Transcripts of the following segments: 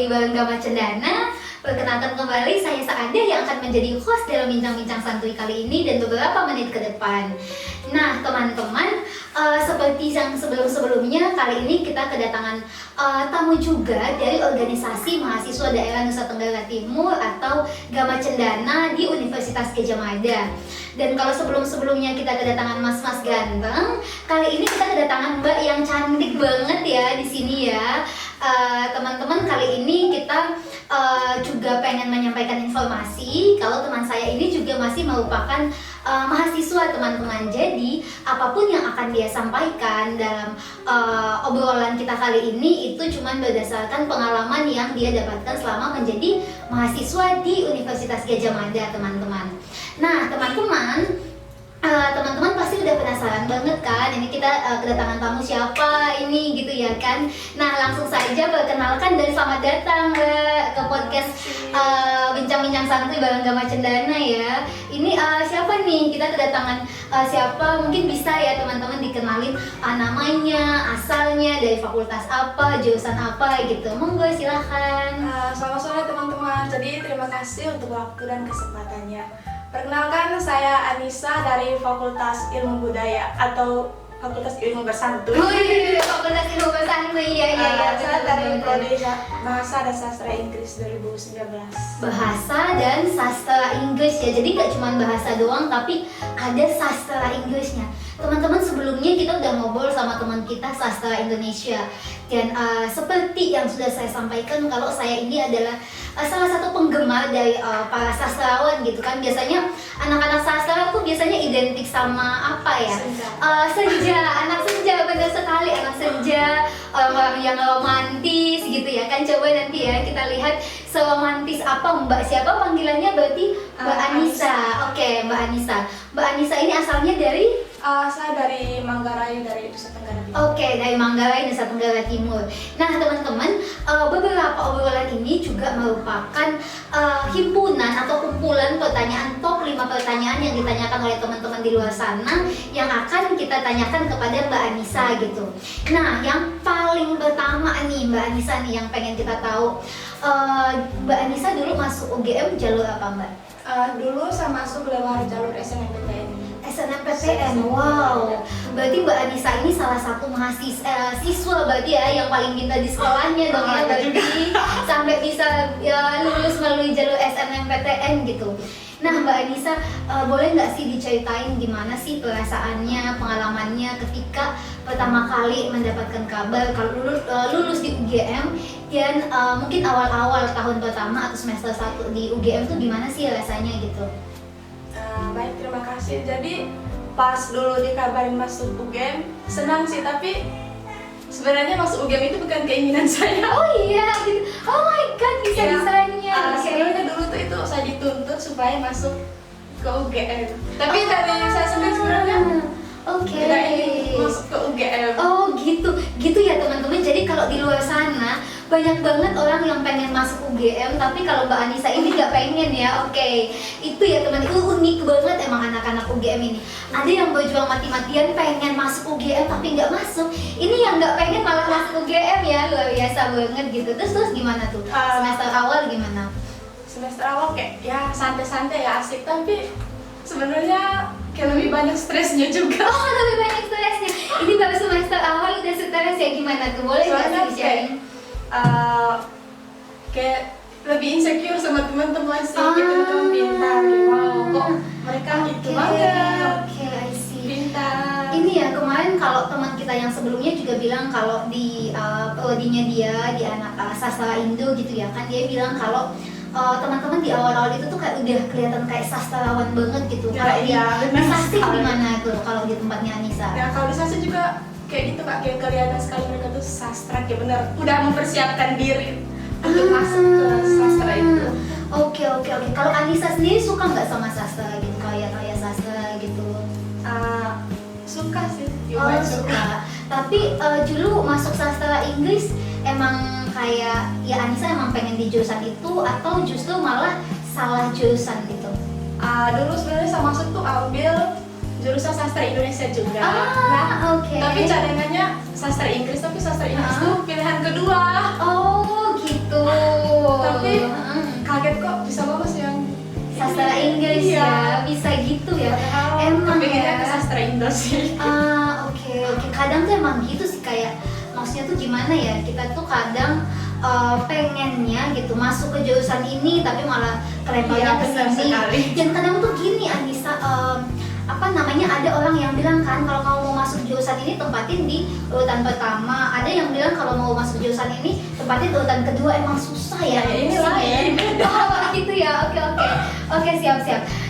Santuy bareng Gama Cendana. Perkenalkan kembali, saya Saadah yang akan menjadi host dalam bincang-bincang santuy kali ini dan beberapa menit ke depan. Nah teman-teman, seperti yang sebelum-sebelumnya, kali ini kita kedatangan tamu juga dari organisasi mahasiswa daerah Nusa Tenggara Timur atau Gama Cendana di Universitas Gadjah Mada. Dan kalau sebelum-sebelumnya kita kedatangan mas-mas ganteng, kali ini kita kedatangan mbak yang cantik banget ya di sini ya. Teman-teman, kali ini kita juga pengen menyampaikan informasi kalau teman saya ini juga masih merupakan mahasiswa teman-teman. Jadi apapun yang akan dia sampaikan dalam obrolan kita kali ini itu cuma berdasarkan pengalaman yang dia dapatkan selama menjadi mahasiswa di Universitas Gadjah Mada, teman-teman. Nah teman-teman, teman-teman pasti udah penasaran banget kan, ini kita kedatangan tamu siapa ini gitu ya kan. Nah langsung saja perkenalkan dan selamat datang Mbak ke podcast bincang-bincang santuy bareng Gama Cendana ya. Ini siapa nih, kita kedatangan siapa, mungkin bisa ya teman-teman dikenalin namanya, asalnya, dari fakultas apa, jurusan apa gitu. Monggo silahkan. Selamat sore teman-teman, jadi terima kasih untuk waktu dan kesempatannya. Perkenalkan, saya Anissa dari Fakultas Ilmu Budaya atau Fakultas Ilmu Bersantuy. Wih, Fakultas Ilmu Bersantuy ya. Saya dari Prodi Bahasa dan Sastra Inggris 2019. Bahasa dan sastra Inggris ya, jadi nggak cuma bahasa doang tapi ada sastra Inggrisnya. Teman-teman, sebelumnya kita udah ngobrol sama teman kita sastra Indonesia dan seperti yang sudah saya sampaikan kalau saya ini adalah salah satu penggemar dari para sastrawan gitu kan. Biasanya anak-anak sastra tuh biasanya identik sama apa ya? Senja, anak senja, benar sekali, anak senja, orang-orang yang romantis gitu ya kan. Coba nanti ya kita lihat seromantis apa Mbak, siapa panggilannya, berarti Mbak Anissa. Oke, Mbak Anissa. Mbak Anissa ini asalnya dari? Saya dari Manggarai, dari Nusa Tenggara Timur. Oke, dari Manggarai, Nusa Tenggara Timur. Nah teman-teman, beberapa obrolan ini juga merupakan himpunan atau kumpulan pertanyaan, top 5 pertanyaan yang ditanyakan oleh teman-teman di luar sana yang akan kita tanyakan kepada Mbak Anissa gitu. Nah yang paling pertama nih Mbak Anissa nih yang pengen kita tahu, Mbak Anissa dulu masuk UGM jalur apa Mbak? Dulu saya masuk lewat jalur SNMPTN. SNMPTN, wow. Berarti Mbak Anissa ini salah satu mahasiswa berarti ya yang paling pintar di sekolahnya dong ya, berarti sampai bisa ya, lulus melalui jalur SNMPTN gitu. Nah Mbak Anissa, boleh nggak sih diceritain gimana sih perasaannya, pengalamannya ketika pertama kali mendapatkan kabar kalau lulus di UGM dan mungkin awal-awal tahun pertama atau semester 1 di UGM tuh gimana sih rasanya gitu? Baik, terima kasih. Jadi pas dulu dikabarin masuk UGM, senang sih, tapi sebenarnya masuk UGM itu bukan keinginan saya. Oh iya gitu. Oh my god, bisa-bisanya. Sebenarnya dulu tuh itu saya dituntut supaya masuk ke UGM. Tapi dari saya sendiri sebenarnya tidak ingin masuk ke UGM. Oh gitu, gitu ya teman-teman. Jadi kalau di luar sana banyak banget orang yang pengen masuk UGM, tapi kalau Mbak Anissa ini nggak pengen ya. Oke, itu ya teman, itu unik banget emang anak-anak UGM ini. Ada yang berjuang mati-matian pengen masuk UGM tapi nggak masuk. Ini yang nggak pengen malah masuk UGM ya, luar biasa banget gitu. Terus gimana tuh? Semester awal gimana? Semester awal kayak ya santai-santai ya, asik, tapi sebenarnya kayak lebih banyak stresnya juga. Oh, lebih banyak stresnya. Ini baru semester awal udah stres ya, gimana tuh? Boleh nggak sih sharing? Kayak lebih insecure sama teman-teman sih, teman-teman pintar, wow, kok mereka gitu banget. Oke, I see. Pintar. Ini ya kemarin kalau teman kita yang sebelumnya juga bilang kalau di prodinya dia di anak sastra Indo gitu ya kan, dia bilang kalau teman-teman di awal-awal itu tuh kayak udah kelihatan kayak sastrawan banget gitu. Kalau di Sastik gimana tuh kalau di tempatnya Anissa? Ya kalau di Sastik juga kayak gitu Kak, kayak kelihatan sekali mereka tuh sastra, kayak bener udah mempersiapkan diri untuk masuk ke sastra itu. Oke. Kalau Anissa sendiri suka nggak sama sastra gitu, kayak sastra gitu? Suka sih. Suka. Tapi dulu masuk sastra Inggris emang kayak ya Anissa emang pengen di jurusan itu atau justru malah salah jurusan gitu? Dulu sebenarnya saya masuk tuh ambil jurusan sastra Indonesia juga. Tapi cadangannya sastra Inggris, tapi sastra Inggris tuh pilihan kedua. Oh gitu. gitu ya. Emang ya. ke sastra Indo sih. Oke. Kadang tuh emang gitu sih, kayak maksudnya tuh gimana ya, kita tuh kadang pengennya gitu masuk ke jurusan ini tapi malah kelemparnya ke benar sini. sekali. Dan kadang tuh gini Anissa, ada orang yang bilang kan kalau kamu mau masuk jurusan ini tempatin di urutan pertama, ada yang bilang kalau mau masuk jurusan ini tempatin di urutan kedua. Emang susah ya, ini lain. gitu ya. Oke, siap.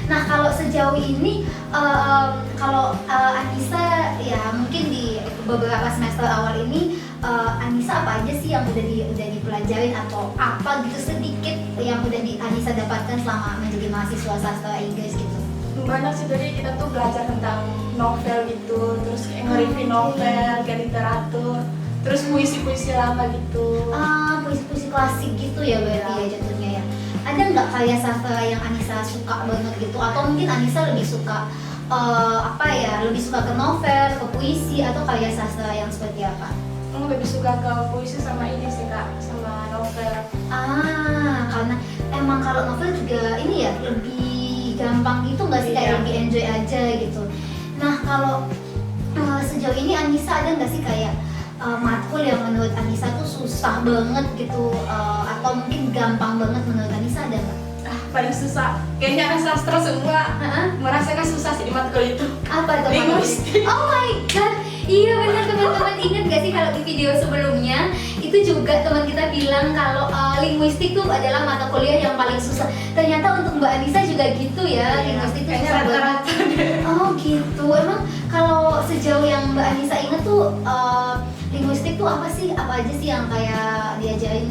Nah, kalau sejauh ini kalau Anissa ya mungkin di beberapa semester awal ini, Anissa apa aja sih yang udah dipelajarin atau apa gitu sedikit yang udah Anissa dapatkan selama menjadi mahasiswa sastra Inggris gitu? Banyak sih, jadi kita tuh belajar tentang novel gitu, terus kayak nge-review novel, kayak literatur, terus puisi-puisi lama gitu. Puisi-puisi klasik gitu ya berarti ya jatuhnya ya. Ada nggak karya sastra yang Anissa suka banget gitu, atau mungkin Anissa lebih suka lebih suka ke novel, ke puisi, atau karya sastra yang seperti apa? Lebih suka ke puisi sama ini sih Kak, sama novel. Karena emang kalau novel juga ini ya lebih gampang gitu nggak sih, kayak lebih enjoy aja gitu. Nah, kalau sejauh ini Anissa ada nggak sih kayak matkul yang menurut Anissa tuh susah banget gitu, atau mungkin gampang banget menurut Anissa, ada nggak? Paling susah, kayaknya anak sastra semua merasakan susah sih di matkul itu. Apa tuh? Linguistik. Oh my god, iya benar teman-teman. Ingat gak sih kalau di video sebelumnya itu juga teman kita bilang kalau linguistik tuh adalah mata kuliah yang paling susah. Ternyata untuk Mbak Anissa juga gitu ya, linguistik tuh susah banget. Oh gitu. Emang kalau sejauh yang Mbak Anissa ingat tuh linguistik tuh apa sih? Apa aja sih yang kayak diajarin?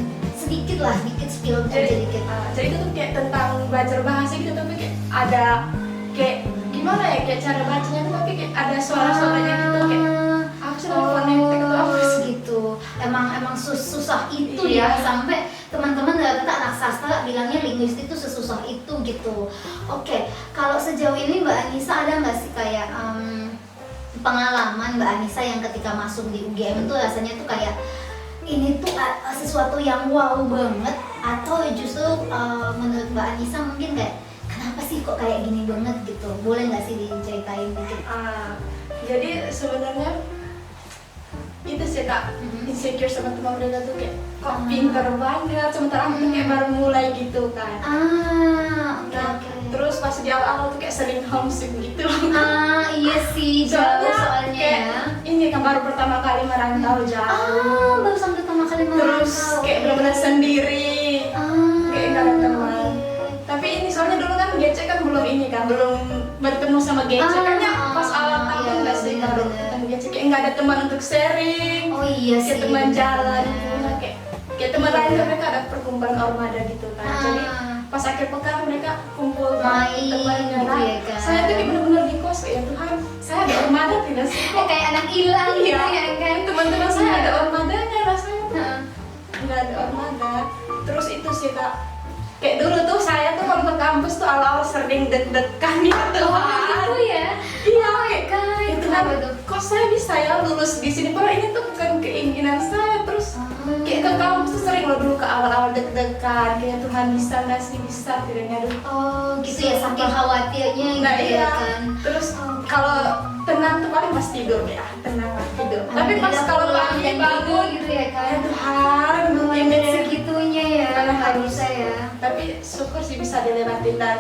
Sedikit spill aja dikit. Jadi itu tuh kayak tentang belajar bahasa gitu, tapi kayak ada kayak gimana ya, kayak cara bacanya tuh tapi kayak ada suara-suaranya gitu, kayak apa sih namanya, fonetik atau apa sih gitu. Emang susah itu ya, sampai teman-teman rata-rata anak sastra bilangnya linguistik itu sesusah itu gitu. Oke, kalau sejauh ini Mbak Anissa ada nggak sih kayak pengalaman Mbak Anissa yang ketika masuk di UGM tuh rasanya tuh kayak ini tuh sesuatu yang wow banget, atau justru menurut Mbak Anissa mungkin kayak kenapa sih kok kayak gini banget gitu? Boleh nggak sih diceritain dikit? Jadi sebenarnya itu sih Kak, insecure sama teman mereka tuh kayak kok pinter banget, sementara aku tuh kayak baru mulai gitu kan. Oke. Terus pas di awal-awal tuh kayak sering homesick gitu. Iya sih, soalnya kayak ya. Ini kan baru pertama kali merantau jauh. Baru sampai pertama kali merantau. Terus kayak benar-benar sendiri. Kayak gak ada teman. Tapi ini soalnya dulu kan Gece kan belum bertemu sama Gece. Kayaknya pas awal tahun nggak sih baru ketemu Gece, kayak nggak ada teman untuk sharing. Oh iya sih. Kayak teman jalan, kayak teman lain mereka ada perkumpulan ormada gitu kan. Jadi pas akhir pekan mereka kumpul main temannya. gitu ya kan. Saya tuh kayak benar-benar di kos, kayak Tuhan, saya ada ormada tidak sih? Kayak anak hilang gitu ya kan. Teman-teman saya ada ormadanya, rasanya nggak ada ormada. Terus itu sih Kak, kayak dulu tuh saya tuh kalau ke kampus tuh awal-awal sering deg-degan ya Tuhan. Itu ya. Iya, kayak Kan itu kan kok saya bisa ya lulus di sini, padahal ini tuh bukan keinginan saya. Terus kayak ke kampus tuh sering loh dulu ke awal-awal deg-degan, kayak Tuhan bisa nggak sih, bisa tidaknya aduh. Oh gitu ya, saking khawatirnya gitu ya kan. Terus kalau tenang tuh paling pas tidur ya, tenang tidur. Tapi pas kalau lagi bangun gitu ya kan. ya Tuhan, mungkin segitunya ya, nggak bisa ya. Tapi syukur sih bisa dilewatin, dan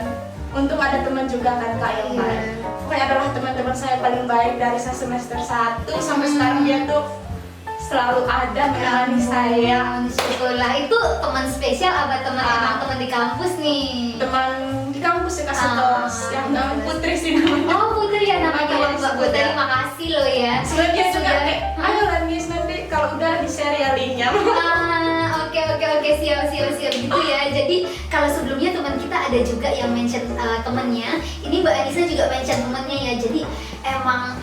untung ada teman juga kan Kak yang baik. Pokoknya adalah teman-teman saya paling baik dari saya semester 1 sampai sekarang, dia tuh selalu ada menemani saya. Syukurlah. Itu teman spesial apa emang teman di kampus nih? Teman di kampus ya Kak Setos, yang namanya Putri sih namanya. Oh Putri ya namanya, Mbak Putri, makasih loh ya. Sebenarnya dia juga kayak, ayo Lanis nanti kalau udah di serialinnya. Oke, siap gitu ya. Jadi kalau sebelumnya teman kita ada juga yang mention temennya, ini Mbak Anissa juga mention temennya ya. Jadi emang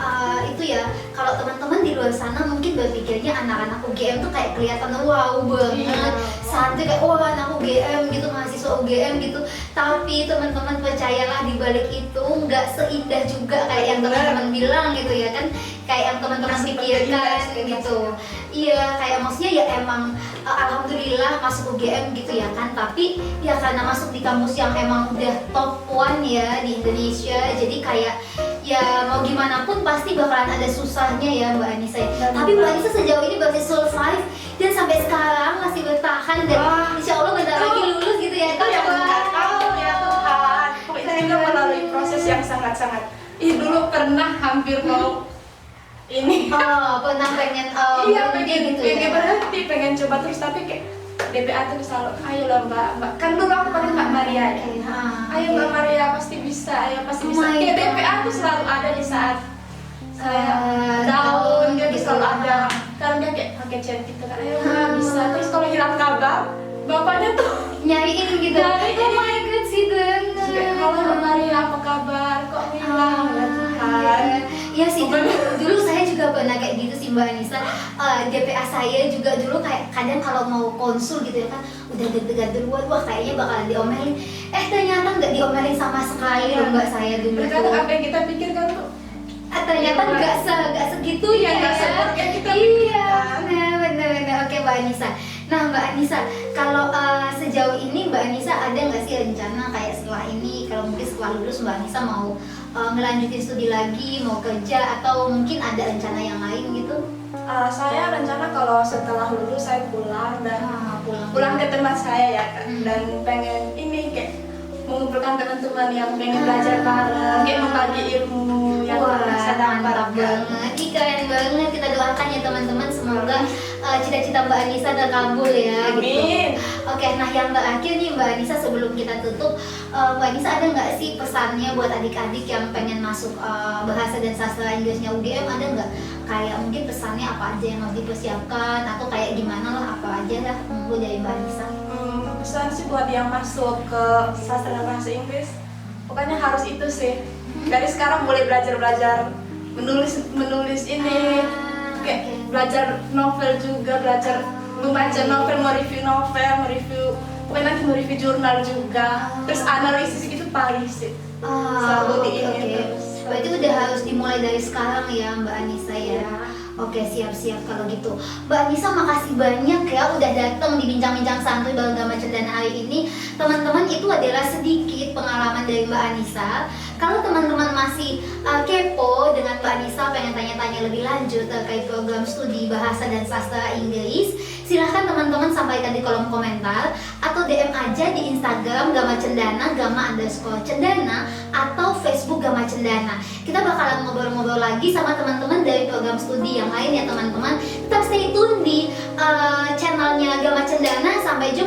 itu ya, kalau teman-teman di luar sana mungkin berpikirnya anak-anak UGM tuh kayak kelihatan wow banget, santai kayak wah anak UGM gitu, mahasiswa UGM gitu. Tapi teman-teman percayalah, di balik itu nggak seindah juga kayak yang teman-teman bilang gitu ya kan, kayak yang teman-teman pikirkan gitu. Iya, kayak maksudnya ya emang alhamdulillah masuk UGM gitu ya kan, tapi ya karena masuk di kampus yang emang udah top one ya di Indonesia, jadi kayak ya mau gimana pun pasti bakalan ada susahnya ya Mbak Anissa. Tapi Mbak Anissa sejauh ini berarti survive dan sampai sekarang masih bertahan dan insya Allah bentar lagi lulus gitu ya. Itu yang nggak tahu ya Tuhan. Kita juga melalui proses yang sangat-sangat. Dulu pernah hampir mau ini. Pernah pengen iya, berhenti gitu pengen ya. berhenti, pengen coba terus, tapi kayak DPA tuh selalu, ayo lah Mbak. Kan dulu aku pakai Mbak Maria ya. Ayo Mbak Maria pasti bisa, ayo pasti bisa. Kayak DPA tuh selalu ada di saat saya down, dia tuh gitu. selalu ada. Karena dia kayak pakai chat gitu kan, ayo Mbak bisa. Terus kalau hilang kabar, bapaknya tuh Nyariin gitu. Nyariin. Oh my god sih kayak, halo Mbak Maria apa kabar? Kok hilang? Ya Tuhan. Iya sih, dulu saya juga pernah kayak gitu sih Mbak Anissa. DPA saya juga dulu kayak kadang kalau mau konsul gitu ya kan, udah deg-degan duluan, wah kayaknya bakalan diomelin. Ternyata nggak diomelin sama sekali loh Mbak saya dulu. Ternyata apa yang kita pikirkan tuh ternyata nggak segitunya nggak ya. seburuk yang kita Iya, pikirkan. benar. Oke Mbak Anissa. Nah Mbak Anissa, kalau sejauh ini Mbak Anissa ada nggak sih rencana kayak setelah ini, kalau mungkin setelah lulus Mbak Anissa mau ngelanjutin studi lagi, mau kerja, atau mungkin ada rencana yang lain gitu? Saya rencana kalau setelah lulus saya pulang dan pulang ke tempat saya ya kan. Dan pengen ini kayak mengumpulkan teman-teman yang pengen belajar bareng, kayak membagi ilmu yang saya dapat. Mantap banget, ini keren banget. Kita doakan ya teman-teman, semoga cita-cita Mbak Anissa terkabul ya. Amin. Gitu. Oke, nah yang terakhir nih Mbak Anissa, sebelum kita tutup, Mbak Anissa ada nggak sih pesannya buat adik-adik yang pengen masuk bahasa dan sastra Inggrisnya UGM? Ada nggak kayak mungkin pesannya apa aja yang harus dipersiapkan, atau kayak gimana lah, apa aja lah monggo dari Mbak Anissa. Pesan sih buat yang masuk ke sastra dan bahasa Inggris, pokoknya harus itu sih. Dari sekarang mulai belajar menulis ini, kayak belajar novel juga, belajar membaca novel, mau review novel, pokoknya nanti mau review jurnal juga. Terus analisis gitu paling sih. Selalu diingin terus. Berarti udah harus dimulai dari sekarang ya Mbak Anissa ya. Oke, siap-siap kalau gitu. Mbak Anissa makasih banyak ya udah datang di bincang-bincang santuy bareng Gama Cendana hari ini. Teman-teman, itu adalah sedikit pengalaman dari Mbak Anissa. Kalau teman-teman masih kepo dengan Mbak Anissa, pengen tanya-tanya lebih lanjut terkait program studi bahasa dan sastra Inggris, silahkan teman-teman sampaikan di kolom komentar atau DM aja di Instagram Gama Cendana, Gama_Cendana, atau Facebook Gama Cendana. Kita bakalan ngobrol-ngobrol lagi sama teman-teman dari program studi yang lain ya teman-teman. Tetap stay tune di channelnya Gama Cendana. Sampai jumpa